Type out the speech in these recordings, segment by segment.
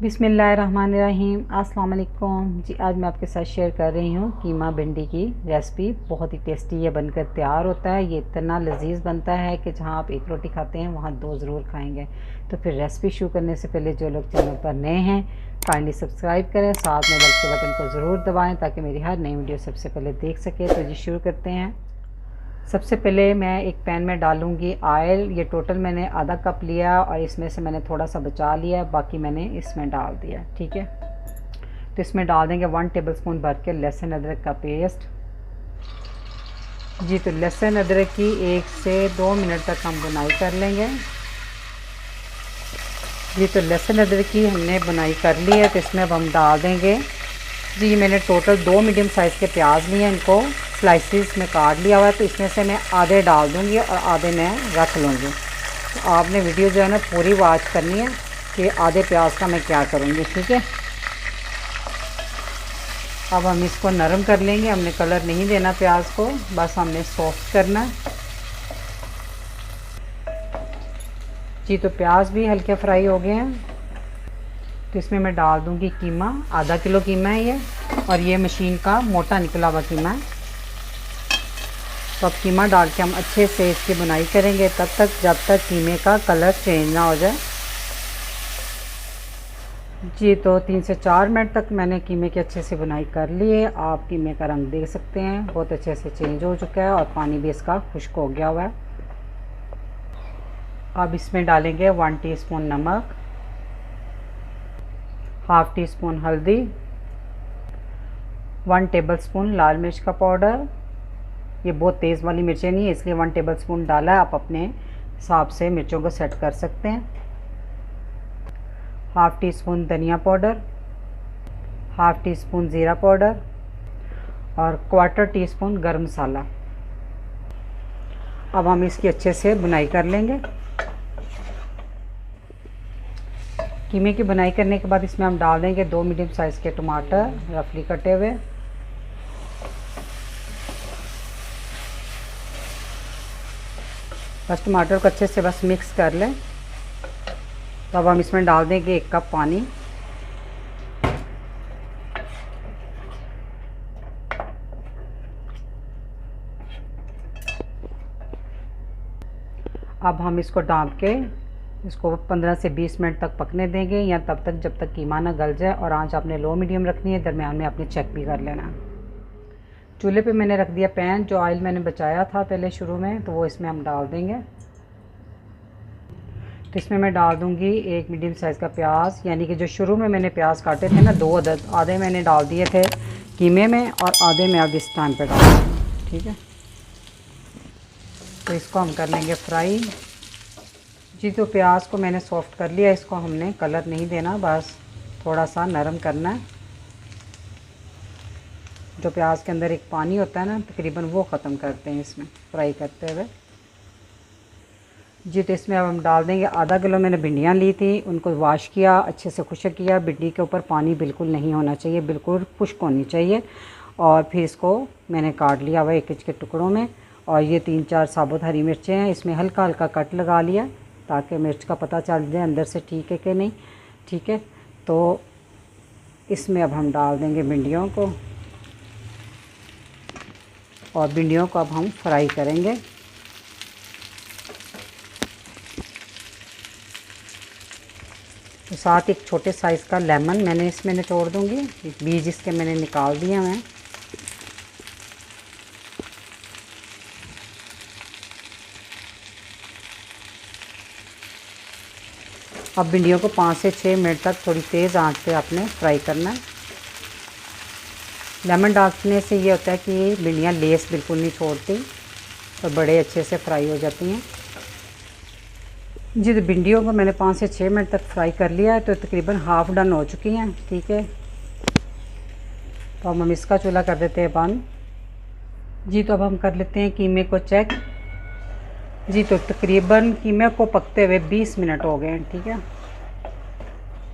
बिस्मिल्लाहिर्रहमानिर्रहीम। अस्सलाम वालेकुम जी। आज मैं आपके साथ शेयर कर रही हूँ कीमा भिंडी की रेसिपी। बहुत ही टेस्टी ये बनकर तैयार होता है। ये इतना लजीज बनता है कि जहाँ आप एक रोटी खाते हैं वहाँ दो ज़रूर खाएंगे। तो फिर रेसिपी शुरू करने से पहले जो लोग चैनल पर नए हैं काइंडली सब्सक्राइब करें, साथ में बेल के बटन को ज़रूर दबाएँ ताकि मेरी हर नई वीडियो सबसे पहले देख सके। तो जी शुरू करते हैं। सबसे पहले मैं एक पैन में डालूंगी ऑयल। ये टोटल मैंने आधा कप लिया और इसमें से मैंने थोड़ा सा बचा लिया, बाकी मैंने इसमें डाल दिया। ठीक है, तो इसमें डाल देंगे 1 टेबलस्पून भर के लहसुन अदरक का पेस्ट। जी, तो लहसुन अदरक की 1 से 2 मिनट तक हम बुनाई कर लेंगे। जी, तो लहसुन अदरक की हमने बुनाई कर ली है, तो इसमें अब हम डाल देंगे। जी, मैंने टोटल 2 मीडियम साइज़ के प्याज लिए हैं, इनको स्लाइसिस में काट लिया हुआ है। तो इसमें से मैं आधे डाल दूंगी और आधे मैं रख लूँगी। तो आपने वीडियो जो है ना पूरी वॉच करनी है कि आधे प्याज का मैं क्या करूँगी। ठीक है, अब हम इसको नरम कर लेंगे। हमने कलर नहीं देना प्याज को, बस हमने सॉफ्ट करना। जी, तो प्याज भी हल्के फ्राई हो गए हैं, तो इसमें मैं डाल दूंगी कीमा। आधा किलो कीमा है ये, और ये मशीन का मोटा निकला हुआ कीमा है। तो अब कीमा डाल के हम अच्छे से इसकी बुनाई करेंगे तब तक जब तक कीमे का कलर चेंज ना हो जाए। जी, तो 3 से 4 मिनट तक मैंने कीमे की अच्छे से बुनाई कर ली है। आप कीमे का रंग देख सकते हैं, बहुत अच्छे से चेंज हो चुका है और पानी भी इसका खुश्क हो गया हुआ है। अब इसमें डालेंगे 1 टीस्पून नमक, हाफ़ टी स्पून हल्दी, 1 टेबलस्पून लाल मिर्च का पाउडर। ये बहुत तेज़ वाली मिर्चें नहीं है इसलिए 1 टेबलस्पून डाला है। आप अपने हिसाब से मिर्चों को सेट कर सकते हैं। हाफ़ टी स्पून धनिया पाउडर, हाफ़ टी स्पून ज़ीरा पाउडर और 1/4 टीस्पून गरम मसाला। अब हम इसकी अच्छे से बुनाई कर लेंगे। कीमे की बुनाई करने के बाद इसमें हम डाल देंगे 2 मीडियम साइज़ के टमाटर रफली कटे हुए। बस टमाटर को अच्छे से बस मिक्स कर लें। तो अब हम इसमें डाल देंगे 1 कप पानी। अब हम इसको डाल के इसको 15 से 20 मिनट तक पकने देंगे, या तब तक जब तक कीमा ना गल जाए। और आंच आपने लो मीडियम रखनी है, दरमियान में आपने चेक भी कर लेना। चूल्हे पे मैंने रख दिया पैन। जो ऑयल मैंने बचाया था पहले शुरू में, तो वो इसमें हम डाल देंगे। तो इसमें मैं डाल दूंगी 1 मीडियम साइज़ का प्याज, यानी कि जो शुरू में मैंने प्याज काटे थे ना 2 अदद, आधे मैंने डाल दिए थे कीमे में और आधे मैं अब इस टाइम पे डाल दूँगी। ठीक है, तो इसको हम कर लेंगे फ्राई। जी, तो प्याज को मैंने सॉफ्ट कर लिया। इसको हमने कलर नहीं देना, बस थोड़ा सा नरम करना है। जो प्याज के अंदर एक पानी होता है ना, तकरीबन वो ख़त्म करते हैं इसमें फ्राई करते हुए। जी, तो इसमें अब हम डाल देंगे आधा किलो मैंने भिंडियाँ ली थी, उनको वॉश किया, अच्छे से खुश्क किया। भिंडी के ऊपर पानी बिल्कुल नहीं होना चाहिए, बिल्कुल खुश्क होनी चाहिए। और फिर इसको मैंने काट लिया हुआ 1 इंच के टुकड़ों में। और ये 3-4 साबुत हरी मिर्चें हैं, इसमें हल्का हल्का कट लगा लिया ताकि मिर्च का पता चल जाए अंदर से ठीक है कि नहीं। ठीक है, तो इसमें अब हम डाल देंगे भिंडियों को, और भिंडियों को अब हम फ्राई करेंगे। तो साथ एक छोटे साइज़ का लेमन मैंने इसमें निचोड़ दूंगी, बीज इसके मैंने निकाल दिए हैं। अब भिंडियों को 5 से 6 मिनट तक थोड़ी तेज़ आंच पे आपने फ्राई करना है। लेमन डालने से ये होता है कि भिंडियाँ लेस बिल्कुल नहीं छोड़ती और बड़े अच्छे से फ्राई हो जाती हैं। जी, तो भिंडियों को मैंने 5 से 6 मिनट तक फ्राई कर लिया है, तो तकरीबन हाफ़ डन हो चुकी हैं। ठीक है, तो अब हम इसका चूल्हा कर देते हैं बंद। जी, तो अब हम कर लेते हैं कीमे को चेक। जी, तो तकरीबन कीमे को पकते हुए 20 मिनट हो गए हैं। ठीक है, तो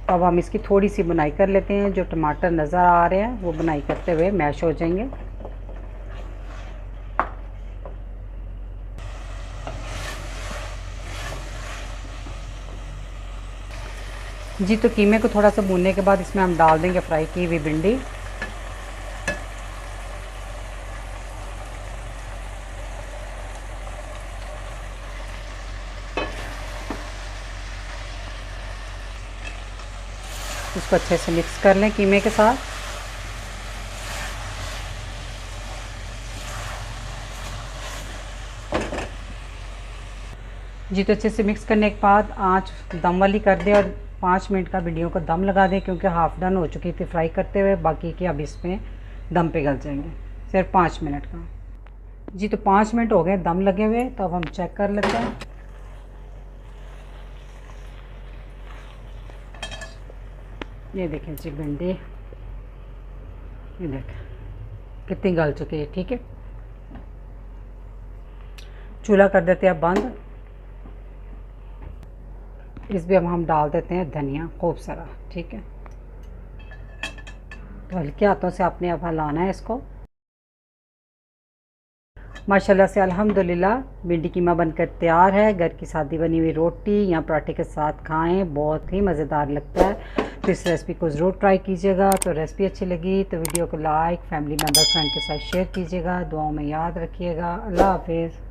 अब हम इसकी थोड़ी सी बुनाई कर लेते हैं। जो टमाटर नज़र आ रहे हैं वो बुनाई करते हुए मैश हो जाएंगे। जी तो कीमे को थोड़ा सा भूनने के बाद इसमें हम डाल देंगे फ्राई की हुई भिंडी। इसको अच्छे से मिक्स कर लें कीमे के साथ। जी तो अच्छे से मिक्स करने के बाद आंच दम वाली कर दें और 5 मिनट का भिंडियों को दम लगा दें, क्योंकि हाफ डन हो चुकी थी फ्राई करते हुए, बाकी की अब इसमें दम पे गल जाएंगे। सिर्फ 5 मिनट का। जी तो 5 मिनट हो गए दम लगे हुए, तो अब हम चेक कर लेते हैं। ये देखें जी भिंडी, ये देखें कितनी गल चुकी है। ठीक है, चूल्हा कर देते हैं बंद। इसमें अब हम डाल देते हैं धनिया खूब सारा। ठीक है, तो हल्के हाथों से आपने अब हिलाना है इसको। माशाल्लाह से अल्हम्दुलिल्लाह भिंडी कीमा बनकर तैयार है। घर की सादी बनी हुई रोटी या पराठे के साथ खाएं, बहुत ही मज़ेदार लगता है। तो इस रेसिपी को ज़रूर ट्राई कीजिएगा। तो रेसिपी अच्छी लगी तो वीडियो को लाइक, फैमिली मेम्बर, फ्रेंड के साथ शेयर कीजिएगा। दुआओं में याद रखिएगा। अल्लाह हाफिज़।